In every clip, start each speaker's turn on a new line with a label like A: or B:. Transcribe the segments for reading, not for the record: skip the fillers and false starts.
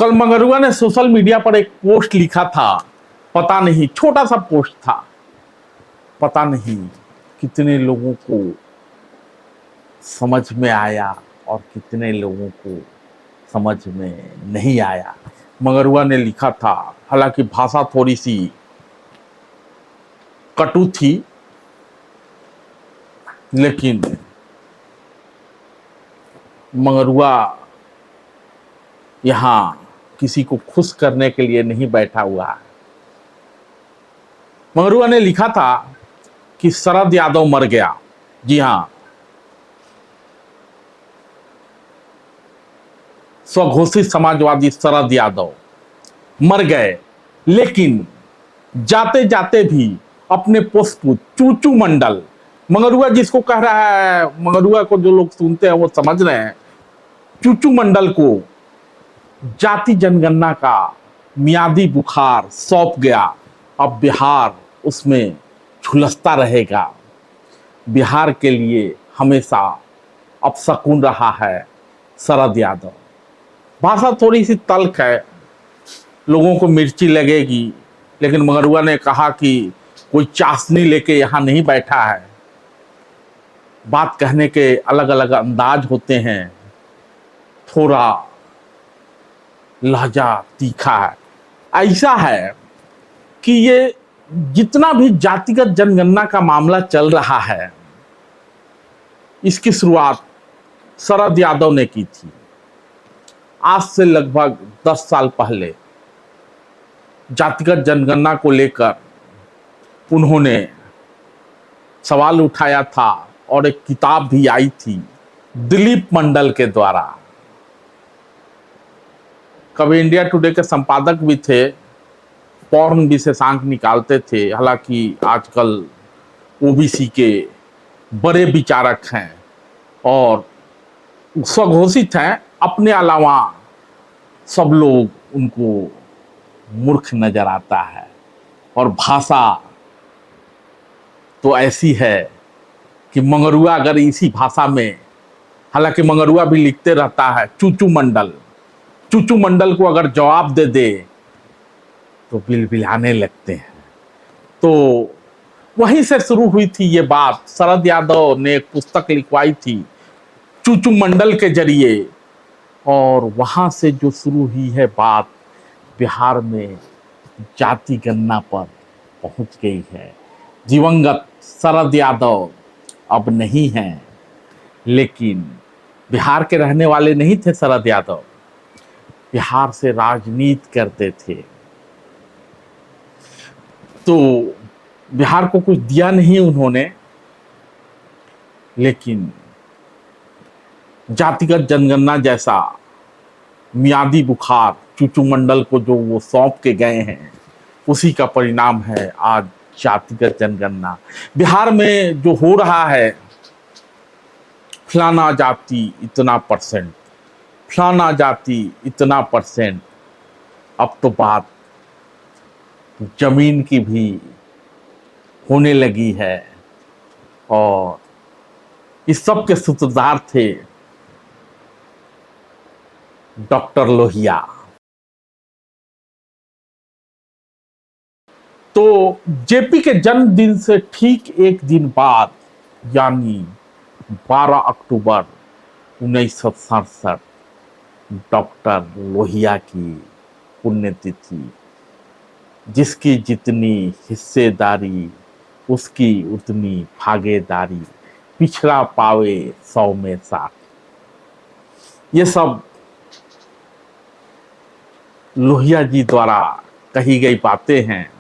A: कल मंगरुआ ने social media पर एक पोस्ट लिखा था। पता नहीं, छोटा सा पोस्ट था, पता नहीं कितने लोगों को समझ में आया और कितने लोगों को समझ में नहीं आया। मंगरुआ ने लिखा था, हालांकि भाषा थोड़ी सी कटु थी, लेकिन मंगरुआ यहां किसी को खुश करने के लिए नहीं बैठा हुआ है। मंगरुआ ने लिखा था कि शरद यादव मर गया। जी हां, स्वघोषित समाजवादी शरद यादव मर गए, लेकिन जाते जाते भी अपने पुष्प चूचू मंडल, मंगरुआ जिसको कह रहा है, मंगरुआ को जो लोग सुनते हैं वो समझ रहे हैं, चूचू मंडल को जाति जनगणना का मियादी बुखार सौंप गया। अब बिहार उसमें झुलसता रहेगा। बिहार के लिए हमेशा अपशकुन रहा है शरद यादव। भाषा थोड़ी सी तल्ख है, लोगों को मिर्ची लगेगी, लेकिन मंगरुआ ने कहा कि कोई चाशनी लेके यहाँ नहीं बैठा है। बात कहने के अलग अलग अंदाज होते हैं, थोड़ा लहजा तीखा है। ऐसा है कि ये जितना भी जातिगत जनगणना का मामला चल रहा है, इसकी शुरुआत शरद यादव ने की थी। आज से लगभग 10 साल पहले जातिगत जनगणना को लेकर उन्होंने सवाल उठाया था और एक किताब भी आई थी दिलीप मंडल के द्वारा। कभी इंडिया टुडे के संपादक भी थे, पौर्ण विशेषांक निकालते थे। हालांकि आजकल ओबीसी के बड़े विचारक हैं और स्वघोषित हैं, अपने अलावा सब लोग उनको मूर्ख नजर आता है। और भाषा तो ऐसी है कि मंगरुआ अगर इसी भाषा में, हालांकि मंगरुआ भी लिखते रहता है चूचू मंडल, चूचू मंडल को अगर जवाब दे दे तो बिलबिलाने लगते हैं। तो वहीं से शुरू हुई थी ये बात। शरद यादव ने एक पुस्तक लिखवाई थी चूचू मंडल के जरिए, और वहां से जो शुरू हुई है बात, बिहार में जाति गणना पर पहुंच गई है। दिवंगत शरद यादव अब नहीं हैं, लेकिन बिहार के रहने वाले नहीं थे शरद यादव, बिहार से राजनीति करते थे। तो बिहार को कुछ दिया नहीं उन्होंने, लेकिन जातिगत जनगणना जैसा मियादी बुखार चूचू मंडल को जो वो सौंप के गए हैं, उसी का परिणाम है आज जातिगत जनगणना। बिहार में जो हो रहा है, फलाना जाति इतना परसेंट, फलाना जाति इतना परसेंट, अब तो बात जमीन की भी होने लगी है। और इस सब के सूत्रधार थे डॉक्टर लोहिया। तो जेपी के जन्मदिन से ठीक एक दिन बाद, यानी 12 अक्टूबर 1967, डॉक्टर लोहिया की पुण्यतिथि, जिसकी जितनी हिस्सेदारी उसकी उतनी भागीदारी, पिछड़ा पावे 100 में 60। ये सब लोहिया जी द्वारा कही गई बातें हैं,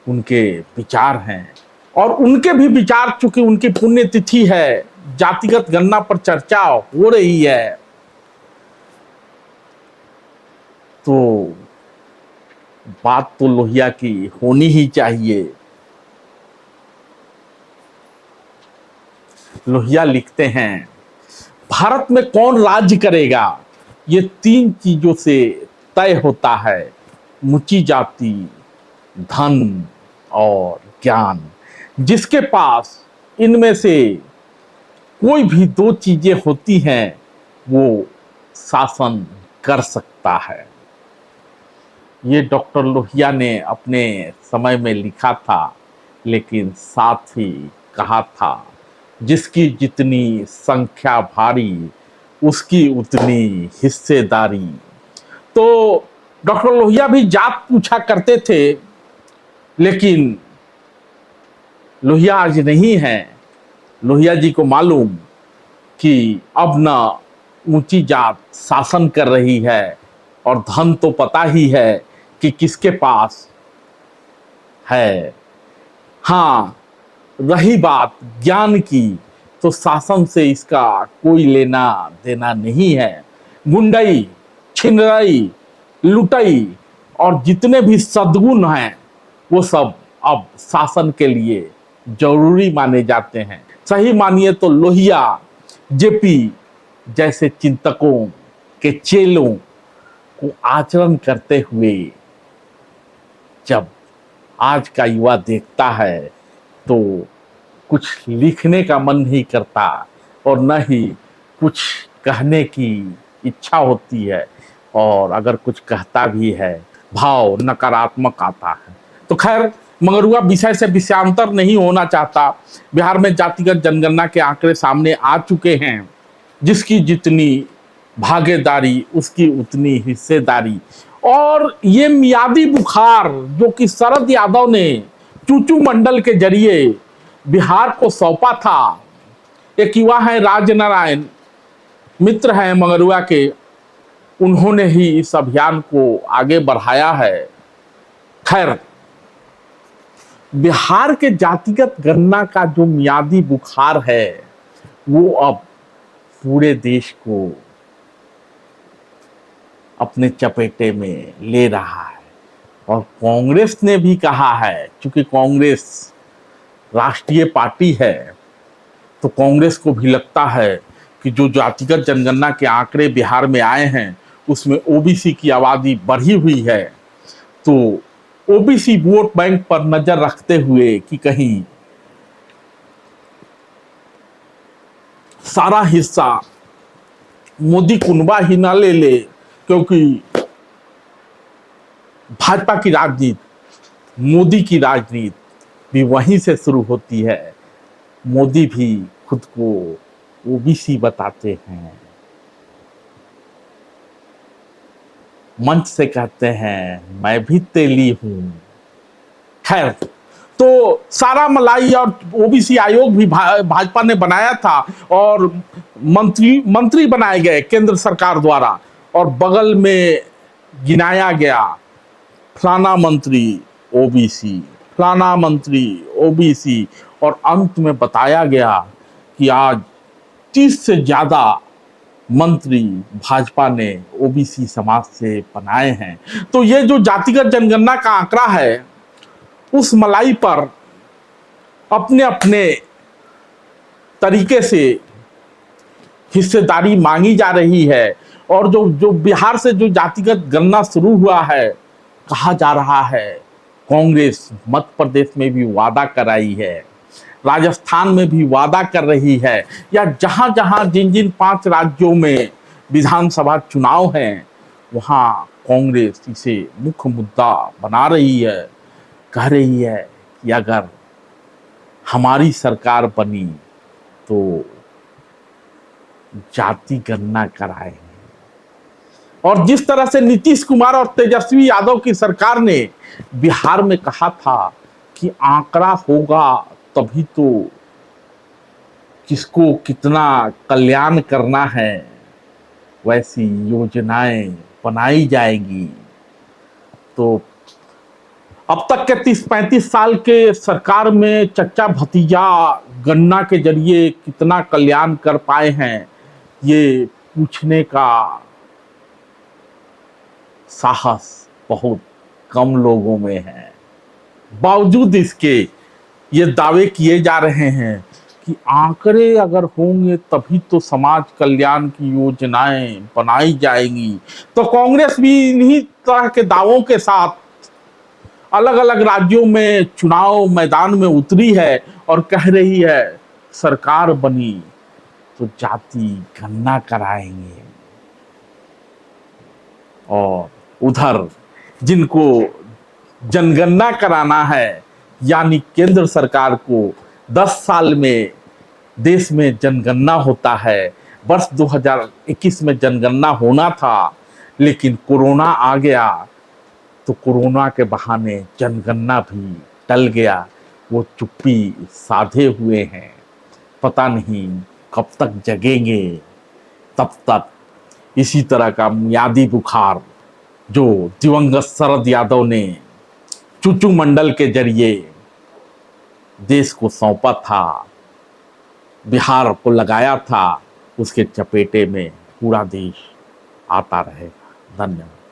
A: उनके विचार हैं। और उनके भी विचार, चूंकि उनकी पुण्यतिथि है, जातिगत गणना पर चर्चा हो रही है, तो बात तो लोहिया की होनी ही चाहिए। लोहिया लिखते हैं, भारत में कौन राज्य करेगा, ये 3 चीजों से तय होता है, ऊंची जाति, धन और ज्ञान। जिसके पास इनमें से कोई भी 2 चीजें होती हैं, वो शासन कर सकता है। ये डॉक्टर लोहिया ने अपने समय में लिखा था, लेकिन साथ ही कहा था, जिसकी जितनी संख्या भारी उसकी उतनी हिस्सेदारी। तो डॉक्टर लोहिया भी जात पूछा करते थे, लेकिन लोहिया आज नहीं है। लोहिया जी को मालूम कि अब न ऊंची जात शासन कर रही है, और धन तो पता ही है कि किसके पास है। हाँ, रही बात ज्ञान की, तो शासन से इसका कोई लेना देना नहीं है। गुंडई, छिनरई, लुटई और जितने भी सद्गुण हैं, वो सब अब शासन के लिए जरूरी माने जाते हैं। सही मानिए तो लोहिया जेपी जैसे चिंतकों के चेलों को आचरण करते हुए जब आज का युवा देखता है तो कुछ लिखने का मन नहीं करता, और न ही कुछ कहने की इच्छा होती है, और अगर कुछ कहता भी है भाव नकारात्मक आता है। तो खैर, मगरुआ विषय से विषयांतर नहीं होना चाहता। बिहार में जातिगत जनगणना के आंकड़े सामने आ चुके हैं। जिसकी जितनी भागीदारी उसकी उतनी हिस्सेदारी। और ये मियादी बुखार जो कि शरद यादव ने चूचू मंडल के जरिए बिहार को सौंपा था, एक युवा है राजनारायण, मित्र हैं मगरुआ के, उन्होंने ही इस अभियान को आगे बढ़ाया है। खैर, बिहार के जातिगत गणना का जो मियादी बुखार है वो अब पूरे देश को अपने चपेटे में ले रहा है। और कांग्रेस ने भी कहा है, क्योंकि कांग्रेस राष्ट्रीय पार्टी है, तो कांग्रेस को भी लगता है कि जो जातिगत जनगणना के आंकड़े बिहार में आए हैं उसमें ओबीसी की आबादी बढ़ी हुई है, तो ओबीसी वोट बैंक पर नजर रखते हुए कि कहीं सारा हिस्सा मोदी कुनबा ही ना ले ले, क्योंकि भाजपा की राजनीति, मोदी की राजनीति भी वहीं से शुरू होती है। मोदी भी खुद को ओबीसी बताते हैं, मंच से कहते हैं मैं भी तेली हूं। खैर, तो सारा मलाई और ओबीसी आयोग भी भाजपा ने बनाया था, और मंत्री बनाए गए केंद्र सरकार द्वारा, और बगल में गिनाया गया फलाना मंत्री ओबीसी, फलाना मंत्री ओबीसी, और अंत में बताया गया कि आज 30 से ज्यादा मंत्री भाजपा ने ओबीसी समाज से बनाए हैं। तो ये जो जातिगत जनगणना का आंकड़ा है, उस मलाई पर अपने अपने तरीके से हिस्सेदारी मांगी जा रही है। और जो बिहार से जो जातिगत गणना शुरू हुआ है, कहा जा रहा है कांग्रेस मध्य प्रदेश में भी वादा कराई है, राजस्थान में भी वादा कर रही है, या जहां जहां जिन जिन 5 राज्यों में विधानसभा चुनाव हैं वहां कांग्रेस इसे मुख्य मुद्दा बना रही है। कह रही है कि अगर हमारी सरकार बनी तो जाति गणना कराएंगे। और जिस तरह से नीतीश कुमार और तेजस्वी यादव की सरकार ने बिहार में कहा था कि आंकड़ा होगा तभी तो किसको कितना कल्याण करना है, वैसी योजनाएं बनाई जाएगी। तो अब तक के 30-35 साल के सरकार में चचा भतीजा गन्ना के जरिए कितना कल्याण कर पाए हैं, ये पूछने का साहस बहुत कम लोगों में है। बावजूद इसके ये दावे किए जा रहे हैं कि आंकड़े अगर होंगे तभी तो समाज कल्याण की योजनाएं बनाई जाएंगी। तो कांग्रेस भी इन्हीं तरह के दावों के साथ अलग अलग राज्यों में चुनाव मैदान में उतरी है और कह रही है सरकार बनी तो जाति गणना कराएंगे। और उधर जिनको जनगणना कराना है, यानी केंद्र सरकार को 10 साल में देश में जनगणना होता है। वर्ष 2021 में जनगणना होना था, लेकिन कोरोना आ गया, तो कोरोना के बहाने जनगणना भी टल गया। वो चुप्पी साधे हुए हैं, पता नहीं कब तक जगेंगे। तब तक इसी तरह का मियादी बुखार जो दिवंगत शरद यादव ने चूचू मंडल के जरिए देश को सौंपा था, बिहार को लगाया था, उसके चपेटे में पूरा देश आता रहेगा। धन्यवाद।